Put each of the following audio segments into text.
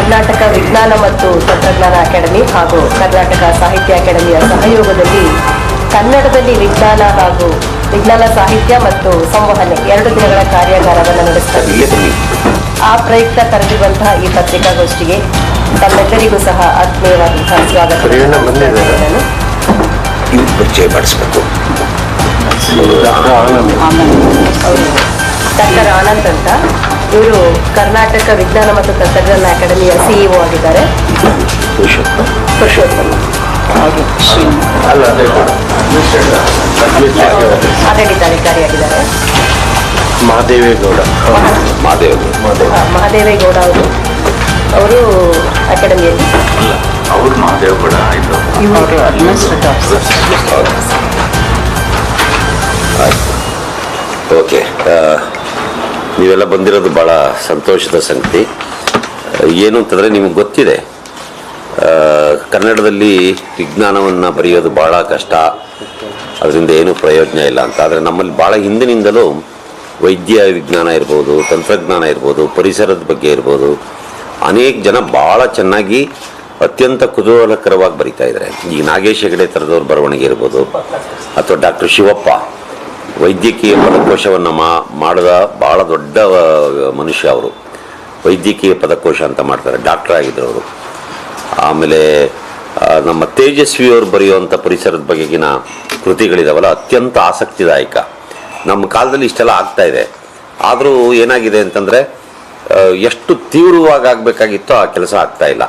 ಕರ್ನಾಟಕ ವಿಜ್ಞಾನ ಮತ್ತು ತಂತ್ರಜ್ಞಾನ ಅಕಾಡೆಮಿ ಹಾಗೂ ಕರ್ನಾಟಕ ಸಾಹಿತ್ಯ ಅಕಾಡೆಮಿಯ ಸಹಯೋಗದಲ್ಲಿ ಕನ್ನಡದಲ್ಲಿ ವಿಜ್ಞಾನ ಹಾಗೂ ವಿಜ್ಞಾನ ಸಾಹಿತ್ಯ ಮತ್ತು ಸಂವಹನೆ 2 ದಿನಗಳ ಕಾರ್ಯಾಗಾರವನ್ನು ನಡೆಸ್ತಾ ಇದ್ದೀವಿ. ಆ ಪ್ರಯುಕ್ತ ಕರೆದಿರುವಂತಹ ಈ ಪತ್ರಿಕಾಗೋಷ್ಠಿಗೆ ತಮ್ಮೆಲ್ಲರಿಗೂ ಸಹ ಆತ್ಮೀಯವಾದಂತಹ ಸ್ವಾಗತ. ಪರಿಚಯ ಮಾಡಿಸ್ಬೇಕು. ಡಾಕ್ಟರ್ ಆನಂದ್ ಅಂತ, ಇವರು ಕರ್ನಾಟಕ ವಿಜ್ಞಾನ ಮತ್ತು ತಂತ್ರಜ್ಞಾನ ಅಕಾಡೆಮಿಯ ಸಿಇಒ ಆಗಿದ್ದಾರೆ. ಪುರುಷೋತ್ತಮ ಆಡಳಿತಾಧಿಕಾರಿಯಾಗಿದ್ದಾರೆ. ಮಹಾದೇವೇಗೌಡ ಅವರು ಅಕಾಡೆಮಿಯಲ್ಲಿ ಓಕೆ. ನೀವೆಲ್ಲ ಬಂದಿರೋದು ಭಾಳ ಸಂತೋಷದ ಸಂಗತಿ. ಏನು ಅಂತಂದರೆ ನಿಮಗೆ ಗೊತ್ತಿದೆ, ಕನ್ನಡದಲ್ಲಿ ವಿಜ್ಞಾನವನ್ನು ಬರೆಯೋದು ಭಾಳ ಕಷ್ಟ, ಅದರಿಂದ ಏನೂ ಪ್ರಯೋಜನ ಇಲ್ಲ ಅಂತ. ಆದರೆ ನಮ್ಮಲ್ಲಿ ಭಾಳ ಹಿಂದಿನಿಂದಲೂ ವೈದ್ಯ ವಿಜ್ಞಾನ ಇರ್ಬೋದು, ತಂತ್ರಜ್ಞಾನ ಇರ್ಬೋದು, ಪರಿಸರದ ಬಗ್ಗೆ ಇರ್ಬೋದು, ಅನೇಕ ಜನ ಭಾಳ ಚೆನ್ನಾಗಿ ಅತ್ಯಂತ ಕುತೂಹಲಕರವಾಗಿ ಬರಿತಾ ಇದ್ದಾರೆ. ಈಗ ನಾಗೇಶ್ ಹೆಗಡೆ ಥರದವ್ರ ಬರವಣಿಗೆ ಇರ್ಬೋದು, ಅಥವಾ ಡಾಕ್ಟರ್ ಶಿವಪ್ಪ ವೈದ್ಯಕೀಯ ಪದಕೋಶವನ್ನು ಮಾಡಿದ ಭಾಳ ದೊಡ್ಡ ಮನುಷ್ಯ. ಅವರು ವೈದ್ಯಕೀಯ ಪದಕೋಶ ಅಂತ ಮಾಡ್ತಾರೆ, ಡಾಕ್ಟರ್ ಆಗಿದ್ರು ಅವರು. ಆಮೇಲೆ ನಮ್ಮ ತೇಜಸ್ವಿಯವರು ಬರೆಯುವಂಥ ಪರಿಸರದ ಬಗೆಗಿನ ಕೃತಿಗಳಿದಾವಲ್ಲ, ಅತ್ಯಂತ ಆಸಕ್ತಿದಾಯಕ. ನಮ್ಮ ಕಾಲದಲ್ಲಿ ಇಷ್ಟೆಲ್ಲ ಆಗ್ತಾ ಇದೆ, ಆದರೂ ಏನಾಗಿದೆ ಅಂತಂದರೆ ಎಷ್ಟು ತೀವ್ರವಾಗಿ ಆಗಬೇಕಾಗಿತ್ತೋ ಆ ಕೆಲಸ ಆಗ್ತಾ ಇಲ್ಲ.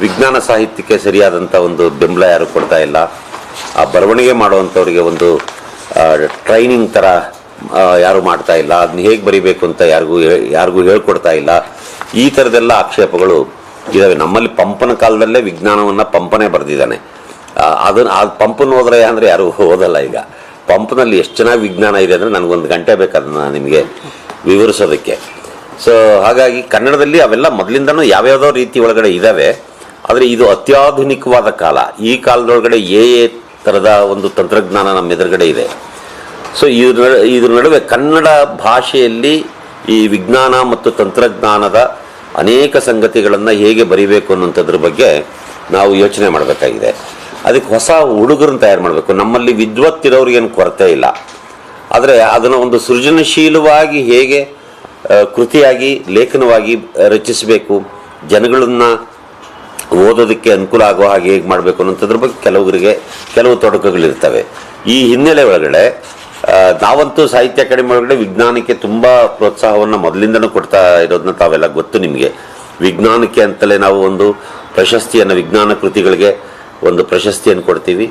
ವಿಜ್ಞಾನ ಸಾಹಿತ್ಯಕ್ಕೆ ಸರಿಯಾದಂಥ ಒಂದು ಬೆಂಬಲ ಯಾರು ಕೊಡ್ತಾ ಇಲ್ಲ. ಆ ಬರವಣಿಗೆ ಮಾಡುವಂಥವ್ರಿಗೆ ಒಂದು ಟ್ರೈನಿಂಗ್ ಥರ ಯಾರು ಮಾಡ್ತಾ ಇಲ್ಲ. ಅದನ್ನ ಹೇಗೆ ಬರಿಬೇಕು ಅಂತ ಯಾರಿಗೂ ಹೇಳ್ಕೊಡ್ತಾ ಇಲ್ಲ. ಈ ಥರದ್ದೆಲ್ಲ ಆಕ್ಷೇಪಗಳು ಇದ್ದಾವೆ. ನಮ್ಮಲ್ಲಿ ಪಂಪನ ಕಾಲದಲ್ಲೇ ವಿಜ್ಞಾನವನ್ನು ಪಂಪನೇ ಬರೆದಿದ್ದಾನೆ. ಆ ಪಂಪನ ಹೋದ್ರೆ ಅಂದರೆ ಯಾರು ಓದಲ್ಲ. ಈಗ ಪಂಪ್ನಲ್ಲಿ ಎಷ್ಟು ಚೆನ್ನಾಗಿ ವಿಜ್ಞಾನ ಇದೆ ಅಂದರೆ ನನಗೊಂದು ಗಂಟೆ ಬೇಕು ಅದನ್ನು ನಿಮಗೆ ವಿವರಿಸೋದಕ್ಕೆ. ಸೊ ಹಾಗಾಗಿ ಕನ್ನಡದಲ್ಲಿ ಅವೆಲ್ಲ ಮೊದಲಿಂದನೂ ಯಾವ್ಯಾವುದೋ ರೀತಿ ಒಳಗಡೆ ಇದ್ದಾವೆ. ಆದರೆ ಇದು ಅತ್ಯಾಧುನಿಕವಾದ ಕಾಲ. ಈ ಕಾಲದೊಳಗಡೆ ಥರದ ಒಂದು ತಂತ್ರಜ್ಞಾನ ನಮ್ಮ ಎದುರುಗಡೆ ಇದೆ. ಸೊ ಇದ್ರ ನಡುವೆ ಕನ್ನಡ ಭಾಷೆಯಲ್ಲಿ ಈ ವಿಜ್ಞಾನ ಮತ್ತು ತಂತ್ರಜ್ಞಾನದ ಅನೇಕ ಸಂಗತಿಗಳನ್ನು ಹೇಗೆ ಬರೀಬೇಕು ಅನ್ನೋಂಥದ್ರ ಬಗ್ಗೆ ನಾವು ಯೋಚನೆ ಮಾಡಬೇಕಾಗಿದೆ. ಅದಕ್ಕೆ ಹೊಸ ಹುಡುಗರನ್ನು ತಯಾರು ಮಾಡಬೇಕು. ನಮ್ಮಲ್ಲಿ ವಿದ್ವತ್ತಿರೋರಿಗೇನು ಕೊರತೆ ಇಲ್ಲ, ಆದರೆ ಅದನ್ನು ಒಂದು ಸೃಜನಶೀಲವಾಗಿ ಹೇಗೆ ಕೃತಿಯಾಗಿ ಲೇಖನವಾಗಿ ರಚಿಸಬೇಕು, ಜನಗಳನ್ನು ಓದೋದಕ್ಕೆ ಅನುಕೂಲ ಆಗೋ ಹಾಗೆ ಹೇಗೆ ಮಾಡಬೇಕು ಅನ್ನೋಂಥದ್ರ ಬಗ್ಗೆ ಕೆಲವು ತೊಡಕುಗಳಿರ್ತವೆ. ಈ ಹಿನ್ನೆಲೆ ಒಳಗಡೆ ನಾವಂತೂ ಸಾಹಿತ್ಯ ಅಕಾಡೆಮಿ ಒಳಗಡೆ ವಿಜ್ಞಾನಕ್ಕೆ ತುಂಬ ಪ್ರೋತ್ಸಾಹವನ್ನು ಮೊದಲಿಂದನೂ ಕೊಡ್ತಾ ಇರೋದನ್ನ ತಾವೆಲ್ಲ ಗೊತ್ತು ನಿಮಗೆ. ವಿಜ್ಞಾನಕ್ಕೆ ಅಂತಲೇ ನಾವು ಒಂದು ಪ್ರಶಸ್ತಿಯನ್ನು, ವಿಜ್ಞಾನ ಕೃತಿಗಳಿಗೆ ಒಂದು ಪ್ರಶಸ್ತಿಯನ್ನು ಕೊಡ್ತೀವಿ.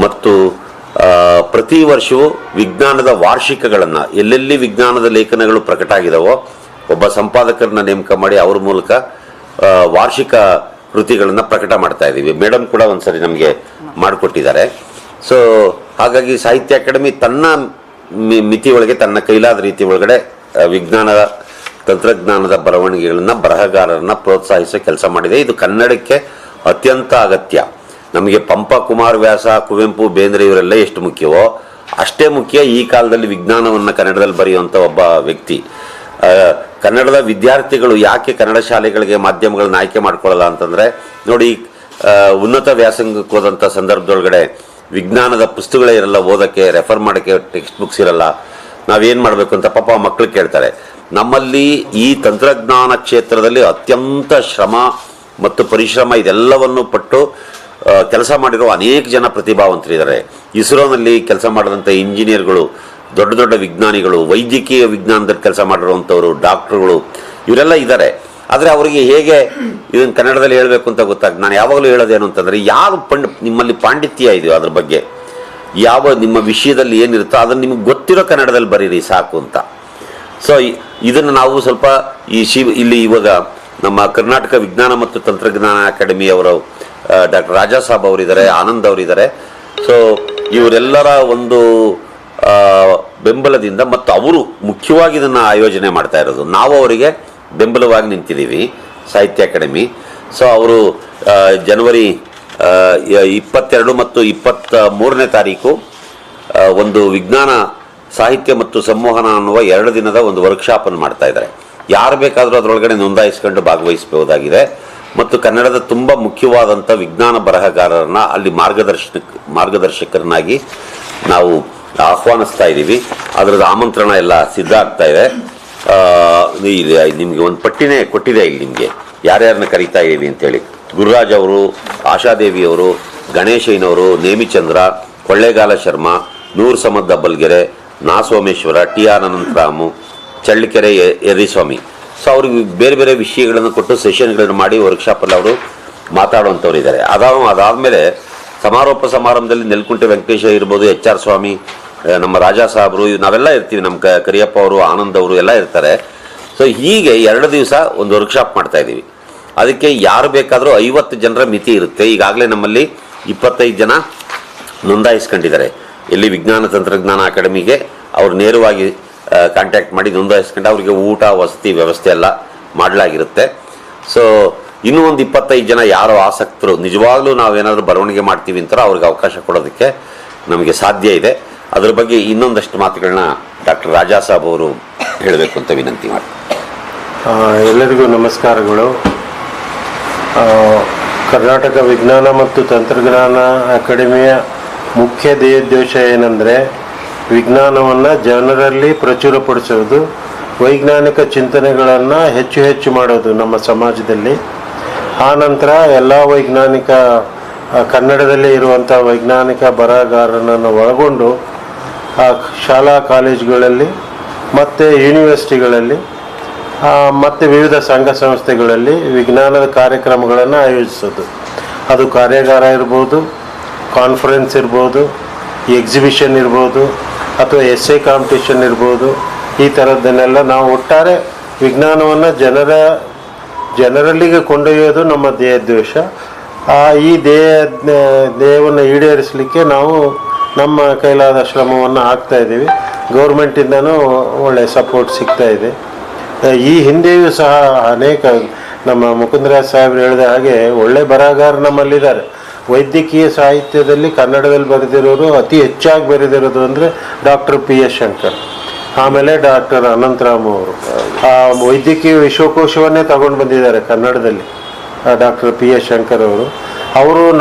ಮತ್ತು ಪ್ರತಿ ವರ್ಷವೂ ವಿಜ್ಞಾನದ ವಾರ್ಷಿಕಗಳನ್ನು, ಎಲ್ಲೆಲ್ಲಿ ವಿಜ್ಞಾನದ ಲೇಖನಗಳು ಪ್ರಕಟ ಆಗಿದಾವೋ ಒಬ್ಬ ಸಂಪಾದಕರನ್ನ ನೇಮಕ ಮಾಡಿ ಅವ್ರ ಮೂಲಕ ವಾರ್ಷಿಕ ಕೃತಿಗಳನ್ನು ಪ್ರಕಟ ಮಾಡ್ತಾ ಇದ್ದೀವಿ. ಮೇಡಮ್ ಕೂಡ ಒಂದ್ಸರಿ ನಮಗೆ ಮಾಡಿಕೊಟ್ಟಿದ್ದಾರೆ. ಸೊ ಹಾಗಾಗಿ ಸಾಹಿತ್ಯ ಅಕಾಡೆಮಿ ತನ್ನ ಮಿತಿ ಒಳಗೆ, ತನ್ನ ಕೈಲಾದ ರೀತಿ ಒಳಗಡೆ ವಿಜ್ಞಾನದ ತಂತ್ರಜ್ಞಾನದ ಬರವಣಿಗೆಗಳನ್ನು, ಬರಹಗಾರರನ್ನ ಪ್ರೋತ್ಸಾಹಿಸೋ ಕೆಲಸ ಮಾಡಿದೆ. ಇದು ಕನ್ನಡಕ್ಕೆ ಅತ್ಯಂತ ಅಗತ್ಯ. ನಮಗೆ ಪಂಪ, ಕುಮಾರವ್ಯಾಸ, ಕುವೆಂಪು, ಬೇಂದ್ರೆ ಇವರೆಲ್ಲ ಎಷ್ಟು ಮುಖ್ಯವೋ ಅಷ್ಟೇ ಮುಖ್ಯ ಈ ಕಾಲದಲ್ಲಿ ವಿಜ್ಞಾನವನ್ನು ಕನ್ನಡದಲ್ಲಿ ಬರೆಯುವಂಥ ಒಬ್ಬ ವ್ಯಕ್ತಿ. ಕನ್ನಡದ ವಿದ್ಯಾರ್ಥಿಗಳು ಯಾಕೆ ಕನ್ನಡ ಶಾಲೆಗಳಿಗೆ ಮಾಧ್ಯಮಗಳನ್ನ ಆಯ್ಕೆ ಮಾಡ್ಕೊಳ್ಳಲ್ಲ ಅಂತಂದರೆ ನೋಡಿ, ಉನ್ನತ ವ್ಯಾಸಂಗಕ್ಕೆ ಹೋದಂಥ ಸಂದರ್ಭದೊಳಗಡೆ ವಿಜ್ಞಾನದ ಪುಸ್ತಕಗಳೇ ಇರಲ್ಲ, ಓದೋಕ್ಕೆ ರೆಫರ್ ಮಾಡೋಕ್ಕೆ ಟೆಕ್ಸ್ಟ್ ಬುಕ್ಸ್ ಇರಲ್ಲ. ನಾವೇನು ಮಾಡಬೇಕು ಅಂತ ಪಾಪ ಮಕ್ಕಳು ಕೇಳ್ತಾರೆ. ನಮ್ಮಲ್ಲಿ ಈ ತಂತ್ರಜ್ಞಾನ ಕ್ಷೇತ್ರದಲ್ಲಿ ಅತ್ಯಂತ ಶ್ರಮ ಮತ್ತು ಪರಿಶ್ರಮ ಇದೆಲ್ಲವನ್ನು ಪಟ್ಟು ಕೆಲಸ ಮಾಡಿರೋ ಅನೇಕ ಜನ ಪ್ರತಿಭಾವಂತರಿದ್ದಾರೆ. ಇಸ್ರೋನಲ್ಲಿ ಕೆಲಸ ಮಾಡಿದಂಥ ಇಂಜಿನಿಯರ್ಗಳು, ದೊಡ್ಡ ದೊಡ್ಡ ವಿಜ್ಞಾನಿಗಳು, ವೈದ್ಯಕೀಯ ವಿಜ್ಞಾನದಲ್ಲಿ ಕೆಲಸ ಮಾಡಿರುವಂಥವರು, ಡಾಕ್ಟರ್ಗಳು ಇವರೆಲ್ಲ ಇದ್ದಾರೆ. ಆದರೆ ಅವರಿಗೆ ಹೇಗೆ ಇದನ್ನು ಕನ್ನಡದಲ್ಲಿ ಹೇಳಬೇಕು ಅಂತ ನಾನು ಯಾವಾಗಲೂ ಹೇಳೋದೇನು ಅಂತಂದರೆ, ಯಾವ ನಿಮ್ಮಲ್ಲಿ ಪಾಂಡಿತ್ಯ ಇದೆಯೋ ಅದ್ರ ಬಗ್ಗೆ, ಯಾವ ನಿಮ್ಮ ವಿಷಯದಲ್ಲಿ ಏನಿರುತ್ತೋ ಅದನ್ನು ನಿಮಗೆ ಗೊತ್ತಿರೋ ಕನ್ನಡದಲ್ಲಿ ಬರೀರಿ ಸಾಕು ಅಂತ. ಸೊ ಇದನ್ನು ನಾವು ಸ್ವಲ್ಪ ಇಲ್ಲಿ ಇವಾಗ ನಮ್ಮ ಕರ್ನಾಟಕ ವಿಜ್ಞಾನ ಮತ್ತು ತಂತ್ರಜ್ಞಾನ ಅಕಾಡೆಮಿಯವರು ಡಾಕ್ಟರ್ ರಾಜಾ ಸಾಬ್ ಅವರಿದ್ದಾರೆ, ಆನಂದ್ ಅವರಿದ್ದಾರೆ. ಸೊ ಇವರೆಲ್ಲರ ಒಂದು ಬೆಂಬಲದಿಂದ ಮತ್ತು ಅವರು ಮುಖ್ಯವಾಗಿ ಇದನ್ನು ಆಯೋಜನೆ ಮಾಡ್ತಾ ಇರೋದು, ನಾವು ಅವರಿಗೆ ಬೆಂಬಲವಾಗಿ ನಿಂತಿದ್ದೀವಿ ಸಾಹಿತ್ಯ ಅಕಾಡೆಮಿ. ಸೊ ಅವರು ಜನವರಿ 22 ಮತ್ತು 23ನೇ ತಾರೀಕು ಒಂದು ವಿಜ್ಞಾನ ಸಾಹಿತ್ಯ ಮತ್ತು ಸಂವಹನ ಅನ್ನುವ 2 ದಿನದ ಒಂದು ವರ್ಕ್ಶಾಪನ್ನು ಮಾಡ್ತಾ ಇದ್ದಾರೆ. ಯಾರು ಬೇಕಾದರೂ ಅದರೊಳಗಡೆ ನೋಂದಾಯಿಸ್ಕೊಂಡು ಭಾಗವಹಿಸಬಹುದಾಗಿದೆ. ಮತ್ತು ಕನ್ನಡದ ತುಂಬ ಮುಖ್ಯವಾದಂಥ ವಿಜ್ಞಾನ ಬರಹಗಾರರನ್ನ ಅಲ್ಲಿ ಮಾರ್ಗದರ್ಶಕರನ್ನಾಗಿ ನಾವು ಆಹ್ವಾನಿಸ್ತಾ ಇದ್ದೀವಿ. ಅದರದ್ದು ಆಮಂತ್ರಣ ಎಲ್ಲ ಸಿದ್ಧ ಆಗ್ತಾ ಇದೆ. ನಿಮಗೆ ಒಂದು ಪಟ್ಟಿನೇ ಕೊಟ್ಟಿದೆ ಇಲ್ಲಿ ನಿಮಗೆ ಯಾರ್ಯಾರನ್ನ ಕರೀತಾ ಇದ್ದೀವಿ ಅಂತೇಳಿ. ಗುರುರಾಜ್ ಅವರು, ಆಶಾದೇವಿ ಅವರು, ಗಣೇಶಯ್ಯನವರು, ನೇಮಿಚಂದ್ರ, ಕೊಳ್ಳೇಗಾಲ ಶರ್ಮಾ, ನೂರ್ Samad Dabbalgere, Na Someshwara, T R Anantharamu, Challakere Yariswamy. So ಅವ್ರಿಗೆ ಬೇರೆ ಬೇರೆ ವಿಷಯಗಳನ್ನು ಕೊಟ್ಟು ಸೆಷನ್ಗಳನ್ನು ಮಾಡಿ ವರ್ಕ್ಶಾಪಲ್ಲಿ ಅವರು ಮಾತಾಡುವಂಥವ್ರು ಇದ್ದಾರೆ. ಅದಾದಮೇಲೆ ಸಮಾರೋಪ ಸಮಾರಂಭದಲ್ಲಿ ನೆಲಕುಂಟೆ ವೆಂಕಟೇಶ ಇರ್ಬೋದು, ಎಚ್ ಆರ್ ಸ್ವಾಮಿ, ನಮ್ಮ ರಾಜಾ ಸಾಹೇಬರು, ನಾವೆಲ್ಲ ಇರ್ತೀವಿ. ನಮ್ಮ ಕರಿಯಪ್ಪ ಅವರು, ಆನಂದ್ ಅವರು ಎಲ್ಲ ಇರ್ತಾರೆ. ಸೊ ಹೀಗೆ 2 ದಿವಸ ಒಂದು ವರ್ಕ್ಶಾಪ್ ಮಾಡ್ತಾ ಇದ್ದೀವಿ. ಅದಕ್ಕೆ ಯಾರು ಬೇಕಾದರೂ 50 ಜನರ ಮಿತಿ ಇರುತ್ತೆ. ಈಗಾಗಲೇ ನಮ್ಮಲ್ಲಿ 25 ಜನ ನೋಂದಾಯಿಸ್ಕೊಂಡಿದ್ದಾರೆ. ಇಲ್ಲಿ ವಿಜ್ಞಾನ ತಂತ್ರಜ್ಞಾನ ಅಕಾಡೆಮಿಗೆ ಅವ್ರು ನೇರವಾಗಿ ಕಾಂಟ್ಯಾಕ್ಟ್ ಮಾಡಿ ನೋಂದಾಯಿಸ್ಕೊಂಡು ಅವರಿಗೆ ಊಟ ವಸತಿ ವ್ಯವಸ್ಥೆ ಎಲ್ಲ ಮಾಡಲಾಗಿರುತ್ತೆ. ಸೊ ಇನ್ನೂ ಒಂದು 25 ಜನ ಯಾರೋ ಆಸಕ್ತರು ನಿಜವಾಗ್ಲೂ ನಾವೇನಾದರೂ ಬರವಣಿಗೆ ಮಾಡ್ತೀವಿ ಅಂತಾರೋ ಅವ್ರಿಗೆ ಅವಕಾಶ ಕೊಡೋದಕ್ಕೆ ನಮಗೆ ಸಾಧ್ಯ ಇದೆ. ಅದ್ರ ಬಗ್ಗೆ ಇನ್ನೊಂದಷ್ಟು ಮಾತುಗಳನ್ನ ಡಾಕ್ಟರ್ ರಾಜಾ ಸಾಬ್ ಅವರು ಹೇಳಬೇಕು ಅಂತ ವಿನಂತಿ ಮಾಡಿ. ಎಲ್ಲರಿಗೂ ನಮಸ್ಕಾರಗಳು. ಕರ್ನಾಟಕ ವಿಜ್ಞಾನ ಮತ್ತು ತಂತ್ರಜ್ಞಾನ ಅಕಾಡೆಮಿಯ ಮುಖ್ಯ ಧ್ಯೇಯೋದ್ದೇಶ ಏನಂದರೆ ವಿಜ್ಞಾನವನ್ನು ಜನರಲ್ಲಿ ಪ್ರಚುರಪಡಿಸೋದು, ವೈಜ್ಞಾನಿಕ ಚಿಂತನೆಗಳನ್ನು ಹೆಚ್ಚು ಮಾಡೋದು ನಮ್ಮ ಸಮಾಜದಲ್ಲಿ. ಆನಂತರ ಎಲ್ಲ ವೈಜ್ಞಾನಿಕ ಕನ್ನಡದಲ್ಲಿ ಇರುವಂಥ ವೈಜ್ಞಾನಿಕ ಬರಹಗಾರರನ್ನು ಒಳಗೊಂಡು ಶಾಲಾ ಕಾಲೇಜುಗಳಲ್ಲಿ ಮತ್ತು ಯೂನಿವರ್ಸಿಟಿಗಳಲ್ಲಿ ಮತ್ತು ವಿವಿಧ ಸಂಘ ಸಂಸ್ಥೆಗಳಲ್ಲಿ ವಿಜ್ಞಾನದ ಕಾರ್ಯಕ್ರಮಗಳನ್ನು ಆಯೋಜಿಸೋದು. ಅದು ಕಾರ್ಯಾಗಾರ ಇರ್ಬೋದು, ಕಾನ್ಫರೆನ್ಸ್ ಇರ್ಬೋದು, ಎಕ್ಸಿಬಿಷನ್ ಇರ್ಬೋದು, ಅಥವಾ ಎಸ್ಸೆ ಕಾಂಪಿಟೇಷನ್ ಇರ್ಬೋದು. ಈ ಥರದ್ದನ್ನೆಲ್ಲ ನಾವು ಒಟ್ಟಾರೆ ವಿಜ್ಞಾನವನ್ನು ಜನರಲ್ಲಿಗೆ ಕೊಂಡೊಯ್ಯೋದು ನಮ್ಮ ಧ್ಯೇಯೋದ್ದೇಶ. ಈ ಧ್ಯೇಯವನ್ನು ಈಡೇರಿಸಲಿಕ್ಕೆ ನಾವು ನಮ್ಮ ಕೈಲಾದ ಶ್ರಮವನ್ನು ಹಾಕ್ತಾಯಿದ್ದೀವಿ. ಗೌರ್ಮೆಂಟಿಂದನೂ ಒಳ್ಳೆಯ ಸಪೋರ್ಟ್ ಸಿಗ್ತಾ ಇದೆ. ಈ ಹಿಂದೆಯೂ ಸಹ ಅನೇಕ ನಮ್ಮ ಮುಕುಂದರಾಜ್ ಸಾಹೇಬ್ರು ಹೇಳಿದ ಹಾಗೆ ಒಳ್ಳೆ ಬರಹಗಾರ ನಮ್ಮಲ್ಲಿದ್ದಾರೆ. ವೈದ್ಯಕೀಯ ಸಾಹಿತ್ಯದಲ್ಲಿ ಕನ್ನಡದಲ್ಲಿ ಬರೆದಿರೋರು ಅತಿ ಹೆಚ್ಚಾಗಿ ಬರೆದಿರೋದು ಅಂದರೆ ಡಾಕ್ಟರ್ PS ಶಂಕರ್, ಆಮೇಲೆ ಡಾಕ್ಟರ್ ಅನಂತರಾಮ್ ಅವರು. ವೈದ್ಯಕೀಯ ವಿಶ್ವಕೋಶವನ್ನೇ ತಗೊಂಡು ಬಂದಿದ್ದಾರೆ ಕನ್ನಡದಲ್ಲಿ ಡಾಕ್ಟರ್ PS ಶಂಕರ್ ಅವರು.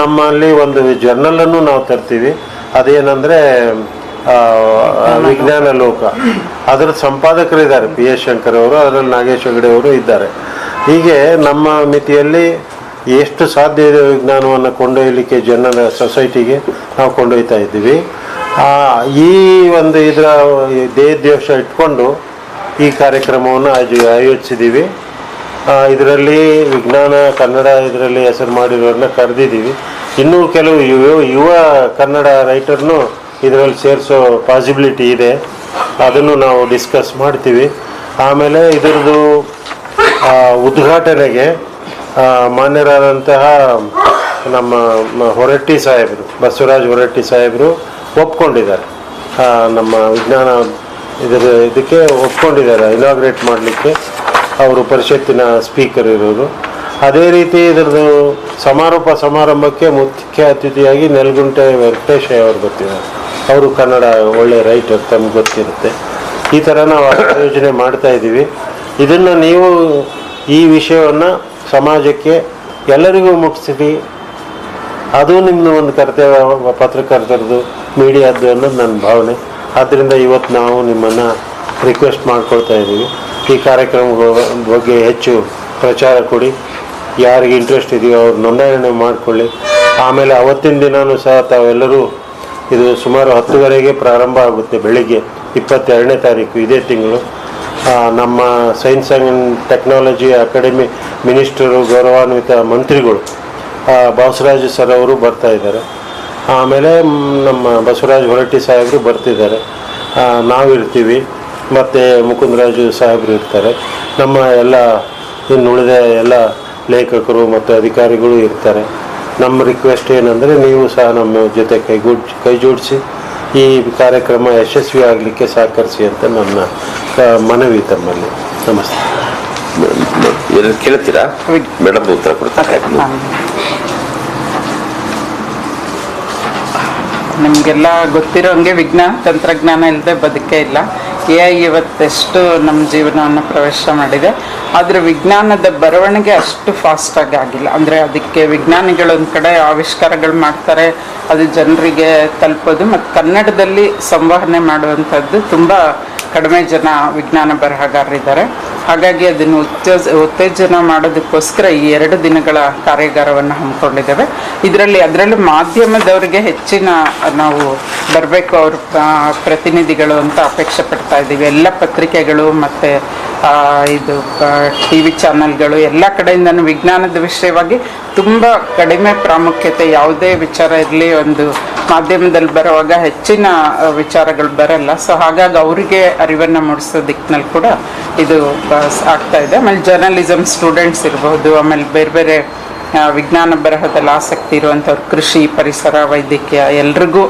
ನಮ್ಮಲ್ಲಿ ಒಂದು ಜರ್ನಲನ್ನು ನಾವು ತರ್ತೀವಿ. ಅದೇನೆಂದರೆ ವಿಜ್ಞಾನ ಲೋಕ. ಅದರ ಸಂಪಾದಕರಿದ್ದಾರೆ PS ಶಂಕರ್ ಅವರು, ಅದರಲ್ಲಿ ನಾಗೇಶ್ ಹೆಗಡೆ ಅವರು ಇದ್ದಾರೆ. ಹೀಗೆ ನಮ್ಮ ಮಿತಿಯಲ್ಲಿ ಎಷ್ಟು ಸಾಧ್ಯ ಇದೆ ವಿಜ್ಞಾನವನ್ನು ಕೊಂಡೊಯ್ಯಲಿಕ್ಕೆ ಜನರ ಸೊಸೈಟಿಗೆ ನಾವು ಕೊಂಡೊಯ್ತಾ ಇದ್ದೀವಿ. ಈ ಒಂದು ಇದರ ಧ್ಯೇಯೋದ್ದೇಶ ಇಟ್ಕೊಂಡು ಈ ಕಾರ್ಯಕ್ರಮವನ್ನು ಆಯೋಜಿಸಿದ್ದೀವಿ. ಇದರಲ್ಲಿ ವಿಜ್ಞಾನ ಕನ್ನಡ ಇದರಲ್ಲಿ ಹೆಸರು ಮಾಡಿರೋರನ್ನ ಕರೆದಿದ್ದೀವಿ. ಇನ್ನೂ ಕೆಲವು ಯುವ ಕನ್ನಡ ರೈಟರ್ನು ಇದರಲ್ಲಿ ಸೇರಿಸೋ ಪಾಸಿಬಿಲಿಟಿ ಇದೆ. ಅದನ್ನು ನಾವು ಡಿಸ್ಕಸ್ ಮಾಡ್ತೀವಿ. ಆಮೇಲೆ ಇದರದ್ದು ಉದ್ಘಾಟನೆಗೆ ಮಾನ್ಯರಾದಂತಹ ನಮ್ಮ ಹೊರಟ್ಟಿ ಸಾಹೇಬರು, ಬಸವರಾಜ್ ಹೊರಟ್ಟಿ ಸಾಹೇಬರು ಒಪ್ಕೊಂಡಿದ್ದಾರೆ. ನಮ್ಮ ವಿಜ್ಞಾನ ಇದಕ್ಕೆ ಒಪ್ಕೊಂಡಿದ್ದಾರೆ ಇನಾಗ್ರೇಟ್ ಮಾಡಲಿಕ್ಕೆ. ಅವರು ಪರಿಷತ್ತಿನ ಸ್ಪೀಕರ್ ಇರೋರು. ಅದೇ ರೀತಿ ಇದರದ್ದು ಸಮಾರಂಭಕ್ಕೆ ಮುಖ್ಯ ಅತಿಥಿಯಾಗಿ ನೆಲಗುಂಟೆ ವೆಂಕಟೇಶ ಅವರು ಬರ್ತಿದ್ದಾರೆ. ಅವರು ಕನ್ನಡ ಒಳ್ಳೆ ರೈಟರ್, ತಮ್ಗೆ ಗೊತ್ತಿರುತ್ತೆ. ಈ ಥರ ನಾವು ಆಯೋಜನೆ ಮಾಡ್ತಾ ಇದ್ದೀವಿ. ಇದನ್ನು ನೀವು ಈ ವಿಷಯವನ್ನು ಸಮಾಜಕ್ಕೆ ಎಲ್ಲರಿಗೂ ಮುಟ್ಟಿಸಿ, ಅದು ನಿಮ್ಮದು ಒಂದು ಕರ್ತವ್ಯ, ಪತ್ರಕರ್ತರದ್ದು, ಮೀಡಿಯಾದ್ದು ಅನ್ನೋದು ನನ್ನ ಭಾವನೆ. ಆದ್ದರಿಂದ ಇವತ್ತು ನಾವು ನಿಮ್ಮನ್ನು ರಿಕ್ವೆಸ್ಟ್ ಮಾಡ್ಕೊಳ್ತಾ ಇದ್ದೀವಿ, ಈ ಕಾರ್ಯಕ್ರಮಗಳ ಬಗ್ಗೆ ಹೆಚ್ಚು ಪ್ರಚಾರ ಕೊಡಿ. ಯಾರಿಗೆ ಇಂಟ್ರೆಸ್ಟ್ ಇದೆಯೋ ಅವ್ರು ನೋಂದಣಿ ಮಾಡಿಕೊಳ್ಳಿ. ಆಮೇಲೆ ಅವತ್ತಿನ ದಿನವೂ ಸಹ ತಾವೆಲ್ಲರೂ, ಇದು ಸುಮಾರು 10ಗಂಟೆಗೆ ಪ್ರಾರಂಭ ಆಗುತ್ತೆ, ಬೆಳಿಗ್ಗೆ 22ನೇ ತಾರೀಕು ಇದೇ ತಿಂಗಳು. ನಮ್ಮ science and technology academy minister, ಗೌರವಾನ್ವಿತ ಮಂತ್ರಿಗಳು ಬಸವರಾಜ್ ಸರ್ ಅವರು ಬರ್ತಾ ಇದ್ದಾರೆ. ಆಮೇಲೆ ನಮ್ಮ ಬಸವರಾಜ್ ಹೊರಟ್ಟಿ ಸಾಹೇಬರು ಬರ್ತಿದ್ದಾರೆ, ನಾವಿರ್ತೀವಿ, ಮತ್ತು ಮುಕುಂದರಾಜು ಸಾಹೇಬರು ಇರ್ತಾರೆ. ನಮ್ಮ ಎಲ್ಲ ಇನ್ನುಳಿದ ಎಲ್ಲ ಲೇಖಕರು ಮತ್ತು ಅಧಿಕಾರಿಗಳು ಇರ್ತಾರೆ. ನಮ್ಮ ರಿಕ್ವೆಸ್ಟ್ ಏನಂದರೆ ನೀವು ಸಹ ನಮ್ಮ ಜೊತೆ ಕೈ ಜೋಡಿಸಿ ಈ ಕಾರ್ಯಕ್ರಮ ಯಶಸ್ವಿ ಆಗಲಿಕ್ಕೆ ಸಹಕರಿಸಿ ಅಂತ ನನ್ನ ಮನವಿ ತಮ್ಮಲ್ಲಿ. ನಮಸ್ತೆ. ಕೇಳ್ತೀರಾ ಮೇಡಮ್? ಉತ್ತರ ಕೊಡ್ತಾರೆ. ನಿಮಗೆಲ್ಲ ಗೊತ್ತಿರೋ ಹಂಗೆ ವಿಜ್ಞಾನ ತಂತ್ರಜ್ಞಾನ ಇಲ್ಲದೆ ಬದುಕೇ ಇಲ್ಲ. AI ಇವತ್ತೆಷ್ಟು ನಮ್ಮ ಜೀವನವನ್ನು ಪ್ರವೇಶ ಮಾಡಿದೆ, ಆದರೆ ವಿಜ್ಞಾನದ ಬರವಣಿಗೆ ಅಷ್ಟು ಫಾಸ್ಟಾಗಿ ಆಗಿಲ್ಲ. ಅಂದರೆ ಅದಕ್ಕೆ ವಿಜ್ಞಾನಿಗಳು ಒಂದು ಕಡೆ ಆವಿಷ್ಕಾರಗಳು ಮಾಡ್ತಾರೆ, ಅದು ಜನರಿಗೆ ತಲುಪೋದು ಮತ್ತು ಕನ್ನಡದಲ್ಲಿ ಸಂವಹನೆ ಮಾಡುವಂಥದ್ದು ತುಂಬ ಕಡಿಮೆ ಜನ ವಿಜ್ಞಾನ ಬರಹಗಾರರಿದ್ದಾರೆ. ಹಾಗಾಗಿ ಅದನ್ನು ಉತ್ತೇಜನ ಮಾಡೋದಕ್ಕೋಸ್ಕರ ಈ 2 ದಿನಗಳ ಕಾರ್ಯಾಗಾರವನ್ನು ಹಮ್ಮಿಕೊಂಡಿದ್ದೇವೆ. ಅದರಲ್ಲೂ ಮಾಧ್ಯಮದವರಿಗೆ ಹೆಚ್ಚಿನ ನಾವು ಬರಬೇಕು, ಅವ್ರ ಪ್ರತಿನಿಧಿಗಳು ಅಂತ ಅಪೇಕ್ಷೆ ಪಡ್ತಾ ಇದ್ದೀವಿ. ಎಲ್ಲ ಪತ್ರಿಕೆಗಳು ಮತ್ತು ಇದು TV ಚಾನಲ್ಗಳು ಎಲ್ಲ ಕಡೆಯಿಂದನೂ ವಿಜ್ಞಾನದ ವಿಷಯವಾಗಿ ತುಂಬ ಕಡಿಮೆ ಪ್ರಾಮುಖ್ಯತೆ, ಯಾವುದೇ ವಿಚಾರ ಇರಲಿ ಒಂದು ಮಾಧ್ಯಮದಲ್ಲಿ ಬರುವಾಗ ಹೆಚ್ಚಿನ ವಿಚಾರಗಳು ಬರಲ್ಲ. ಸೊ ಹಾಗಾಗಿ ಅವರಿಗೆ ಅರಿವನ್ನು ಮೂಡಿಸೋ ದಿಕ್ಕಿನಲ್ಲಿ ಕೂಡ ಇದು ಆಗ್ತಾ ಇದೆ. ಆಮೇಲೆ ಜರ್ನಲಿಸಮ್ ಸ್ಟೂಡೆಂಟ್ಸ್ ಇರ್ಬೋದು, ಆಮೇಲೆ ಬೇರೆ ಬೇರೆ ವಿಜ್ಞಾನ ಬರಹದಲ್ಲಿ ಆಸಕ್ತಿ ಇರುವಂಥವ್ರು, ಕೃಷಿ, ಪರಿಸರ, ವೈದ್ಯಕೀಯ ಎಲ್ರಿಗೂ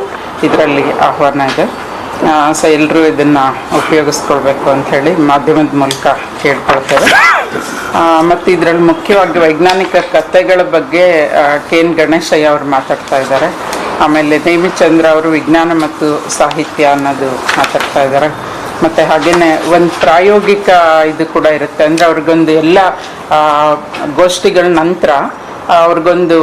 ಇದರಲ್ಲಿ ಆಹ್ವಾನ ಇದೆ. ಸೊ ಎಲ್ಲರೂ ಇದನ್ನು ಉಪಯೋಗಿಸ್ಕೊಳ್ಬೇಕು ಅಂಥೇಳಿ ಮಾಧ್ಯಮದ ಮೂಲಕ ಕೇಳ್ಕೊಳ್ತೇವೆ. ಮತ್ತು ಇದರಲ್ಲಿ ಮುಖ್ಯವಾಗಿ ವೈಜ್ಞಾನಿಕ ಕಥೆಗಳ ಬಗ್ಗೆ KN ಗಣೇಶಯ್ಯ ಅವರು ಮಾತಾಡ್ತಾ ಇದ್ದಾರೆ. ಆಮೇಲೆ ನೇಮಿಚಂದ್ರ ಅವರು ವಿಜ್ಞಾನ ಮತ್ತು ಸಾಹಿತ್ಯ ಅನ್ನೋದು ಮಾತಾಡ್ತಾ ಇದ್ದಾರೆ. ಮತ್ತು ಹಾಗೆಯೇ ಒಂದು ಪ್ರಾಯೋಗಿಕ ಇದು ಕೂಡ ಇರುತ್ತೆ. ಅಂದರೆ ಅವ್ರಿಗೊಂದು ಎಲ್ಲ ಗೋಷ್ಠಿಗಳ ನಂತರ ಅವ್ರಿಗೊಂದು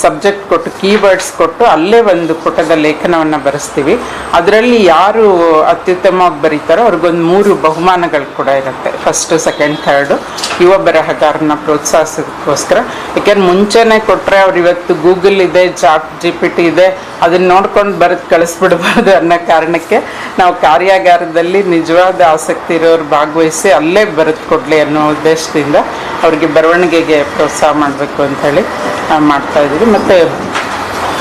ಸಬ್ಜೆಕ್ಟ್ ಕೊಟ್ಟು, ಕೀವರ್ಡ್ಸ್ ಕೊಟ್ಟು ಅಲ್ಲೇ ಒಂದು ಪುಟದ ಲೇಖನವನ್ನು ಬರೆಸ್ತೀವಿ. ಅದರಲ್ಲಿ ಯಾರು ಅತ್ಯುತ್ತಮವಾಗಿ ಬರೀತಾರೋ ಅವ್ರಿಗೊಂದು 3 ಬಹುಮಾನಗಳು ಕೂಡ ಇರುತ್ತೆ, ಫಸ್ಟು, ಸೆಕೆಂಡ್, ಥರ್ಡು, ಯುವ ಬರಹಗಾರನ ಪ್ರೋತ್ಸಾಹಿಸೋದಕ್ಕೋಸ್ಕರ. ಯಾಕೆಂದ್ರೆ ಮುಂಚೆನೇ ಕೊಟ್ಟರೆ ಅವ್ರು ಇವತ್ತು ಗೂಗಲ್ ಇದೆ, ChatGPT ಇದೆ, ಅದನ್ನ ನೋಡ್ಕೊಂಡು ಬರೆದು ಕಳಿಸ್ಬಿಡ್ಬಾರ್ದು ಅನ್ನೋ ಕಾರಣಕ್ಕೆ ನಾವು ಕಾರ್ಯಾಗಾರದಲ್ಲಿ ನಿಜವಾದ ಆಸಕ್ತಿ ಇರೋರು ಭಾಗವಹಿಸಿ ಅಲ್ಲೇ ಬರೆದು ಕೊಡಲಿ ಅನ್ನೋ ಉದ್ದೇಶದಿಂದ ಅವರಿಗೆ ಬರವಣಿಗೆಗೆ ಪ್ರೋತ್ಸಾಹ ಮಾಡಬೇಕು ಅಂಥೇಳಿ ಮಾಡ್ತಾ ಇದ್ದೀವಿ. ಮತ್ತು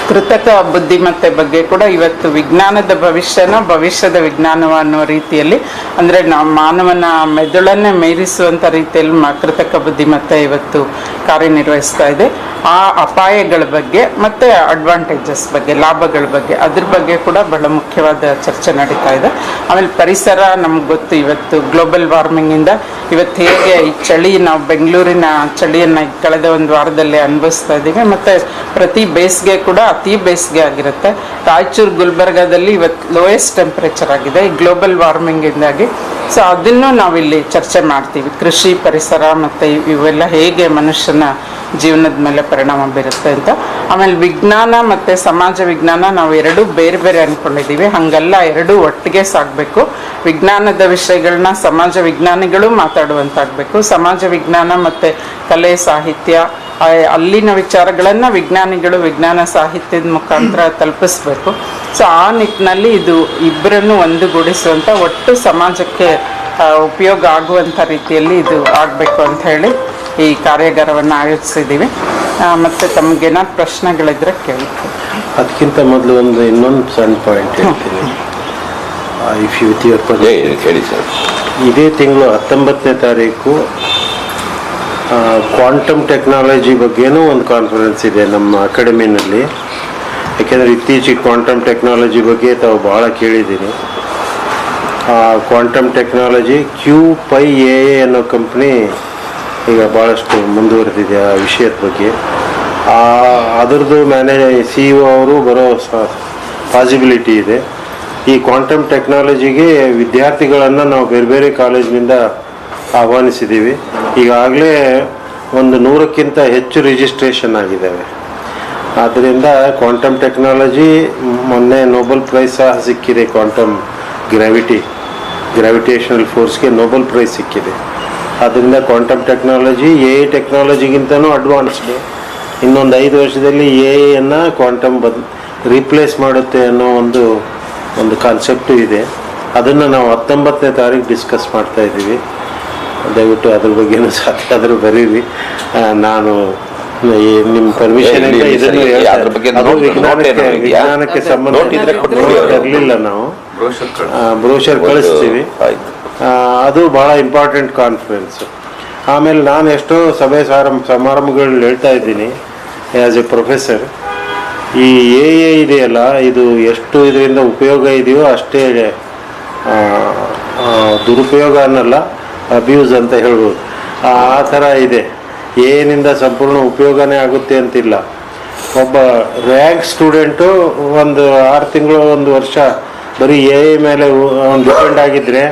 ಕೃತಕ ಬುದ್ಧಿಮತ್ತೆ ಬಗ್ಗೆ ಕೂಡ ಇವತ್ತು ವಿಜ್ಞಾನದ ಭವಿಷ್ಯದ ವಿಜ್ಞಾನವ ಅನ್ನೋ ರೀತಿಯಲ್ಲಿ, ಅಂದರೆ ಮಾನವನ ಮೆದುಳನ್ನೇ ಮೀರಿಸುವಂಥ ರೀತಿಯಲ್ಲಿ ಕೃತಕ ಬುದ್ಧಿಮತ್ತೆ ಇವತ್ತು ಕಾರ್ಯನಿರ್ವಹಿಸ್ತಾ ಇದೆ. ಆ ಅಪಾಯಗಳ ಬಗ್ಗೆ ಮತ್ತು ಅಡ್ವಾಂಟೇಜಸ್ ಬಗ್ಗೆ, ಲಾಭಗಳ ಬಗ್ಗೆ, ಅದ್ರ ಬಗ್ಗೆ ಕೂಡ ಬಹಳ ಮುಖ್ಯವಾದ ಚರ್ಚೆ ನಡೀತಾ ಇದೆ. ಆಮೇಲೆ ಪರಿಸರ ನಮ್ಗೆ ಗೊತ್ತು, ಇವತ್ತು ಗ್ಲೋಬಲ್ ವಾರ್ಮಿಂಗಿಂದ ಇವತ್ತು ಹೇಗೆ ಈ ಚಳಿ, ನಾವು ಬೆಂಗಳೂರಿನ ಚಳಿಯನ್ನು ಕಳೆದ ಒಂದು ವಾರದಲ್ಲಿ ಅನುಭವಿಸ್ತಾ ಇದ್ದೀವಿ. ಮತ್ತು ಪ್ರತಿ ಬೇಸಿಗೆ ಕೂಡ ಅತಿ ಬೇಸಿಗೆ ಆಗಿರುತ್ತೆ. ರಾಯಚೂರು, ಗುಲ್ಬರ್ಗಾದಲ್ಲಿ ಇವತ್ತು ಲೋಯೆಸ್ಟ್ ಟೆಂಪ್ರೇಚರ್ ಆಗಿದೆ ಈ ಗ್ಲೋಬಲ್ ವಾರ್ಮಿಂಗಿಂದಾಗಿ. ಸೊ ಅದನ್ನು ನಾವಿಲ್ಲಿ ಚರ್ಚೆ ಮಾಡ್ತೀವಿ. ಕೃಷಿ, ಪರಿಸರ ಮತ್ತು ಇವೆಲ್ಲ ಹೇಗೆ ಮನುಷ್ಯನ ಜೀವನದ ಮೇಲೆ ಪರಿಣಾಮ ಬೀರುತ್ತೆ ಅಂತ. ಆಮೇಲೆ ವಿಜ್ಞಾನ ಮತ್ತು ಸಮಾಜ ವಿಜ್ಞಾನ ನಾವು 2 ಬೇರೆ ಬೇರೆ ಅಂದ್ಕೊಂಡಿದ್ದೀವಿ. ಹಾಗಲ್ಲ, 2 ಒಟ್ಟಿಗೆ ಸಾಗಬೇಕು. ವಿಜ್ಞಾನದ ವಿಷಯಗಳನ್ನ ಸಮಾಜ ವಿಜ್ಞಾನಿಗಳು ಮಾತಾಡುವಂತಾಗಬೇಕು. ಸಮಾಜ ವಿಜ್ಞಾನ ಮತ್ತು ಕಲೆ, ಸಾಹಿತ್ಯ ಅಲ್ಲಿನ ವಿಚಾರಗಳನ್ನು ವಿಜ್ಞಾನಿಗಳು ವಿಜ್ಞಾನ ಸಾಹಿತ್ಯದ ಮುಖಾಂತರ ತಲುಪಿಸ್ಬೇಕು. ಸೊ ಆ ನಿಟ್ಟಿನಲ್ಲಿ ಇದು ಇಬ್ಬರನ್ನು ಒಂದುಗೂಡಿಸುವಂಥ, ಒಟ್ಟು ಸಮಾಜಕ್ಕೆ ಉಪಯೋಗ ಆಗುವಂಥ ರೀತಿಯಲ್ಲಿ ಇದು ಆಗಬೇಕು ಅಂತ ಹೇಳಿ ಈ ಕಾರ್ಯಾಗಾರವನ್ನು ಆಯೋಜಿಸಿದ್ದೀವಿ. ಮತ್ತು ತಮಗೇನಾದ್ರು ಪ್ರಶ್ನೆಗಳಿದ್ರೆ ಕೇಳ್ತೀವಿ. ಅದಕ್ಕಿಂತ ಮೊದಲು ಇನ್ನೊಂದು ಸಣ್ಣ ಪಾಯಿಂಟ್ ಹೇಳ್ತೀನಿ. ಇಫ್ ಯು ವಿತ್ ಯುವರ್ ಹೇಳಿ ಸರ್. ಇದೇ ತಿಂಗಳು 19ನೇ ತಾರೀಕು ಕ್ವಾಂಟಮ್ ಟೆಕ್ನಾಲಜಿ ಬಗ್ಗೆನೂ ಒಂದು ಕಾನ್ಫರೆನ್ಸ್ ಇದೆ ನಮ್ಮ ಅಕಾಡೆಮಿನಲ್ಲಿ. ಯಾಕೆಂದರೆ ಇತ್ತೀಚೆಗೆ ಕ್ವಾಂಟಮ್ ಟೆಕ್ನಾಲಜಿ ಬಗ್ಗೆ ತಾವು ಭಾಳ ಕೇಳಿದ್ದೀನಿ. ಕ್ವಾಂಟಮ್ ಟೆಕ್ನಾಲಜಿ QPIAA ಅನ್ನೋ ಕಂಪ್ನಿ ಈಗ ಭಾಳಷ್ಟು ಮುಂದುವರೆದಿದೆ ಆ ವಿಷಯದ ಬಗ್ಗೆ. ಅದರದ್ದು CEO ಅವರು ಬರೋ ಪಾಸಿಬಿಲಿಟಿ ಇದೆ. ಈ ಕ್ವಾಂಟಮ್ ಟೆಕ್ನಾಲಜಿಗೆ ವಿದ್ಯಾರ್ಥಿಗಳನ್ನು ನಾವು ಬೇರೆ ಬೇರೆ ಕಾಲೇಜಿನಿಂದ ಆಹ್ವಾನಿಸಿದ್ದೀವಿ. ಈಗಾಗಲೇ ಒಂದು 100ಕ್ಕಿಂತ ಹೆಚ್ಚು ರಿಜಿಸ್ಟ್ರೇಷನ್ ಆಗಿದ್ದಾವೆ. ಆದ್ದರಿಂದ ಕ್ವಾಂಟಮ್ ಟೆಕ್ನಾಲಜಿ ಮೊನ್ನೆ ನೊಬೆಲ್ ಪ್ರೈಸ್ ಸಹ ಸಿಕ್ಕಿದೆ. ಕ್ವಾಂಟಮ್ ಗ್ರಾವಿಟೇಷನಲ್ ಫೋರ್ಸ್ಗೆ ನೊಬೆಲ್ ಪ್ರೈಸ್ ಸಿಕ್ಕಿದೆ. ಆದ್ದರಿಂದ ಕ್ವಾಂಟಮ್ ಟೆಕ್ನಾಲಜಿ AI ಟೆಕ್ನಾಲಜಿಗಿಂತನೂ ಅಡ್ವಾನ್ಸ್ಡ್. ಇನ್ನೊಂದು 5 ವರ್ಷದಲ್ಲಿ AIಯನ್ನು ಕ್ವಾಂಟಮ್ ರೀಪ್ಲೇಸ್ ಮಾಡುತ್ತೆ ಅನ್ನೋ ಒಂದು ಕಾನ್ಸೆಪ್ಟು ಇದೆ. ಅದನ್ನು ನಾವು 19ನೇ ತಾರೀಕು ಡಿಸ್ಕಸ್ ಮಾಡ್ತಾ ಇದ್ದೀವಿ. ದಯವಿಟ್ಟು ಅದ್ರ ಬಗ್ಗೆನೂ ಸಾಧ್ಯ ಆದರೂ ಬರೀರಿ. ನಾನು ನಿಮ್ಮ ಪರ್ಮಿಷನ್ ವಿಜ್ಞಾನಕ್ಕೆ ಸಂಬಂಧ ಇರಲಿಲ್ಲ, ನಾವು ಬ್ರೋಷರ್ ಕಳಿಸ್ತೀವಿ. ಅದು ಭಾಳ ಇಂಪಾರ್ಟೆಂಟ್ ಕಾನ್ಫರೆನ್ಸ್. ಆಮೇಲೆ ನಾನು ಎಷ್ಟೋ ಸಭೆ ಸಮಾರಂಭಗಳಲ್ಲಿ ಹೇಳ್ತಾ ಇದ್ದೀನಿ ಆ್ಯಸ್ ಎ ಪ್ರೊಫೆಸರ್, ಈ AI ಇದೆಯಲ್ಲ, ಇದು ಎಷ್ಟು ಇದರಿಂದ ಉಪಯೋಗ ಇದೆಯೋ ಅಷ್ಟೇ ದುರುಪಯೋಗ ಅನ್ನಲ್ಲ, ಅಬ್ಯೂಸ್ ಅಂತ ಹೇಳ್ಬೋದು. ಆ ಥರ ಇದೆ. ಏನಿಂದ ಸಂಪೂರ್ಣ ಉಪಯೋಗನೇ ಆಗುತ್ತೆ ಅಂತಿಲ್ಲ. ಒಬ್ಬ ರ್ಯಾಂಕ್ ಸ್ಟೂಡೆಂಟು ಒಂದು 6 ತಿಂಗಳು 1 ವರ್ಷ ಬರೀ ಎ ಮೇಲೆ ಅವ್ನು ಡಿಪೆಂಡ್ ಆಗಿದ್ದರೆ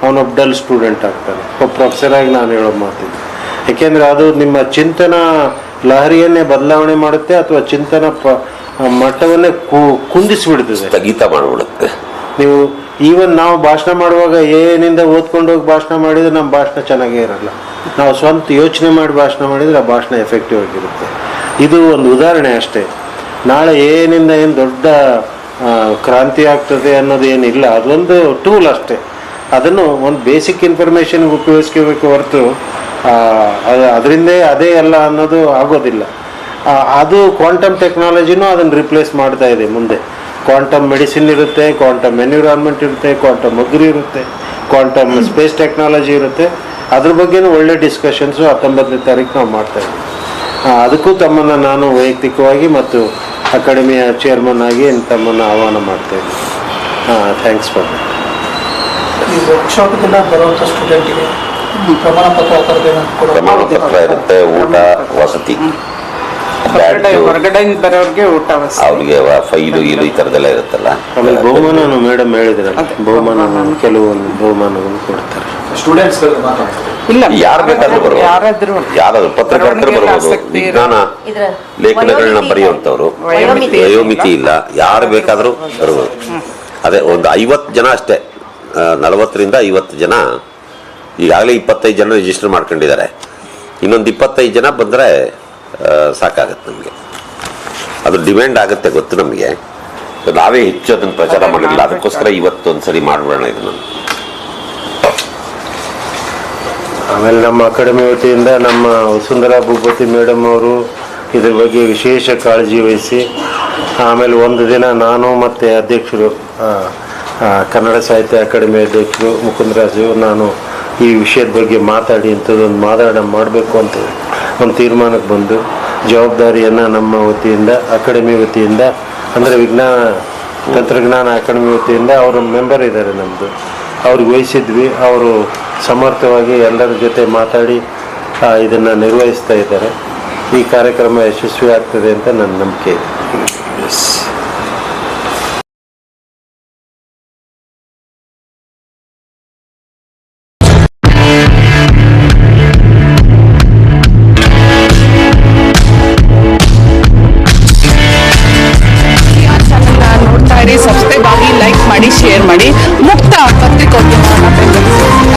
ಅವನೊಬ್ಬ ಡಲ್ ಸ್ಟೂಡೆಂಟ್ ಆಗ್ತಾನೆ. ಒಬ್ಬ ಪ್ರೊಫೆಸರಾಗಿ ನಾನು ಹೇಳೋ ಮಾತಿದ್ದೆ. ಏಕೆಂದರೆ ಅದು ನಿಮ್ಮ ಚಿಂತನ ಲಹರಿಯನ್ನೇ ಬದಲಾವಣೆ ಮಾಡುತ್ತೆ ಅಥವಾ ಚಿಂತನ ಮಟ್ಟವನ್ನೇ ಕುಂದಿಸಿಬಿಡ್ತದೆ, ಸ್ಥಗಿತ ಮಾಡಿಬಿಡುತ್ತೆ. ನೀವು ಈವನ್ ನಾವು ಭಾಷಣ ಮಾಡುವಾಗ ಏನಿಂದ ಓದ್ಕೊಂಡು ಹೋಗಿ ಭಾಷಣ ಮಾಡಿದರೆ ನಮ್ಮ ಭಾಷಣ ಚೆನ್ನಾಗೇ ಇರಲ್ಲ. ನಾವು ಸ್ವಂತ ಯೋಚನೆ ಮಾಡಿ ಭಾಷಣ ಮಾಡಿದರೆ ಆ ಭಾಷಣ ಎಫೆಕ್ಟಿವ್ ಆಗಿರುತ್ತೆ. ಇದು ಒಂದು ಉದಾಹರಣೆ ಅಷ್ಟೇ. ನಾಳೆ ಏನಿಂದ ಏನು ದೊಡ್ಡ ಕ್ರಾಂತಿ ಆಗ್ತದೆ ಅನ್ನೋದು ಏನಿಲ್ಲ, ಅದೊಂದು ಟೂಲ್ ಅಷ್ಟೇ. ಅದನ್ನು ಒಂದು ಬೇಸಿಕ್ ಇನ್ಫಾರ್ಮೇಷನ್ಗೆ ಉಪಯೋಗಿಸ್ಕೋಬೇಕು ಹೊರತು ಅದರಿಂದ ಅದೇ ಎಲ್ಲ ಅನ್ನೋದು ಆಗೋದಿಲ್ಲ. ಅದು ಕ್ವಾಂಟಮ್ ಟೆಕ್ನಾಲಜಿನೂ ಅದನ್ನು ರಿಪ್ಲೇಸ್ ಮಾಡ್ತಾ ಇದೆ. ಮುಂದೆ ಕ್ವಾಂಟಮ್ ಮೆಡಿಸಿನ್ ಇರುತ್ತೆ, ಕ್ವಾಂಟಮ್ ಎನ್ವಿರಾನ್ಮೆಂಟ್ ಇರುತ್ತೆ, ಕ್ವಾಂಟಮ್ ಅಗ್ರಿ ಇರುತ್ತೆ, ಕ್ವಾಂಟಮ್ ಸ್ಪೇಸ್ ಟೆಕ್ನಾಲಜಿ ಇರುತ್ತೆ. ಅದ್ರ ಬಗ್ಗೆನೂ ಒಳ್ಳೆ ಡಿಸ್ಕಷನ್ಸು 19ನೇ ತಾರೀಕು ನಾವು ಮಾಡ್ತಾಯಿದ್ದೀವಿ. ಅದಕ್ಕೂ ತಮ್ಮನ್ನು ನಾನು ವೈಯಕ್ತಿಕವಾಗಿ ಮತ್ತು ಅಕಾಡೆಮಿಯ ಚೇರ್ಮನ್ ಆಗಿ ತಮ್ಮನ್ನು ಆಹ್ವಾನ ಮಾಡ್ತಾಯಿದ್ದೀನಿ. Thanks for that. ಈ ವರ್ಕ್ಶಾಪ್ದಿಂದ ಬರುವಂಥ ಸ್ಟೂಡೆಂಟಿಗೆ ಪ್ರಮಾಣ ಪತ್ರ ಪ್ರಮಾಣ ಪತ್ರ ಇರುತ್ತೆ, ಊಟ ವಸತಿ, ಹೊರಗಡೆಯಿಂದ ಬರೋರಿಗೆ ಊಟ ವಸತಿ, ಅವ್ರಿಗೆ ಫೈಲು ಈ ಥರದ್ದೆಲ್ಲ ಇರುತ್ತಲ್ಲ. ಆಮೇಲೆ ಬಹುಮಾನನು ಮೇಡಮ್ ಹೇಳಿದ್ರಲ್ಲ, ಕೆಲವೊಂದು ಬಹುಮಾನಗಳು ಕೊಡ್ತಾರೆ. ಸ್ಟೂಡೆಂಟ್ಸ್ ಇಲ್ಲ ಯಾರು ಬೇಕಾದ್ರೂ ಬರ್ಬೋದು, ಯಾರಾದ್ರೂ ಯಾರಾದ್ರೂ ಪತ್ರಕರ್ತರು ಬರ್ಬೋದು, ವಿಜ್ಞಾನ ಲೇಖನಗಳನ್ನ ಬರೆಯುವಂಥವ್ರು, ವಯೋಮಿತಿ ಇಲ್ಲ, ಯಾರು ಬೇಕಾದರೂ ಬರ್ಬೋದು. ಅದೇ ಒಂದು 50 ಜನ ಅಷ್ಟೇ, 40ರಿಂದ 50 ಜನ. ಈಗಾಗಲೇ 25 ಜನ ರಿಜಿಸ್ಟರ್ ಮಾಡ್ಕೊಂಡಿದ್ದಾರೆ. ಇನ್ನೊಂದು 25 ಜನ ಬಂದರೆ ಸಾಕಾಗತ್ತೆ ನಮಗೆ. ಅದು ಡಿಮ್ಯಾಂಡ್ ಆಗುತ್ತೆ, ಗೊತ್ತು ನಮಗೆ. ನಾವೇ ಹೆಚ್ಚು ಅದನ್ನು ಪ್ರಚಾರ ಮಾಡಿಲ್ಲ, ಅದಕ್ಕೋಸ್ಕರ ಇವತ್ತು ಒಂದ್ಸರಿ ಮಾಡೋಣ ಇದನ್ನು. ಆಮೇಲೆ ನಮ್ಮ ಅಕಾಡೆಮಿ ವತಿಯಿಂದ ನಮ್ಮ ವಸುಂಧರಾ ಭೂಪತಿ ಮೇಡಮ್ ಅವರು ಇದ್ರ ಬಗ್ಗೆ ವಿಶೇಷ ಕಾಳಜಿ ವಹಿಸಿ, ಆಮೇಲೆ ಒಂದು ದಿನ ನಾನು ಮತ್ತು ಅಧ್ಯಕ್ಷರು, ಕನ್ನಡ ಸಾಹಿತ್ಯ ಅಕಾಡೆಮಿ ಅಧ್ಯಕ್ಷರು ಮುಕುಂದರಾಜು, ನಾನು ಈ ವಿಷಯದ ಬಗ್ಗೆ ಮಾತಾಡಿ ಇಂಥದ್ದೊಂದು ಮಾಡಬೇಕು ಅಂತ ಒಂದು ತೀರ್ಮಾನಕ್ಕೆ ಬಂದು ಜವಾಬ್ದಾರಿಯನ್ನು ನಮ್ಮ ವತಿಯಿಂದ, ಅಕಾಡೆಮಿ ವತಿಯಿಂದ, ಅಂದರೆ ವಿಜ್ಞಾನ ತಂತ್ರಜ್ಞಾನ ಅಕಾಡೆಮಿ ವತಿಯಿಂದ ಅವರು ಮೆಂಬರ್ ಇದ್ದಾರೆ ನಮ್ಮದು, ಅವ್ರಿಗೆ ವಹಿಸಿದ್ವಿ. ಅವರು ಸಮರ್ಥವಾಗಿ ಎಲ್ಲರ ಜೊತೆ ಮಾತಾಡಿ ಇದನ್ನು ನಿರ್ವಹಿಸ್ತಾ ಇದ್ದಾರೆ. ಈ ಕಾರ್ಯಕ್ರಮ ಯಶಸ್ವಿ ಆಗ್ತದೆ ಅಂತ ನನ್ನ ನಂಬಿಕೆ ಇದೆ. ನೋಡ್ತಾ ಇರಿ, ಸಬ್ಸ್ಕ್ರೈಬ್ ಆಗಿ, ಲೈಕ್ ಮಾಡಿ, ಶೇರ್ ಮಾಡಿ. ಮುಕ್ತ ಪತ್ರಿಕೋದ್ಯಮ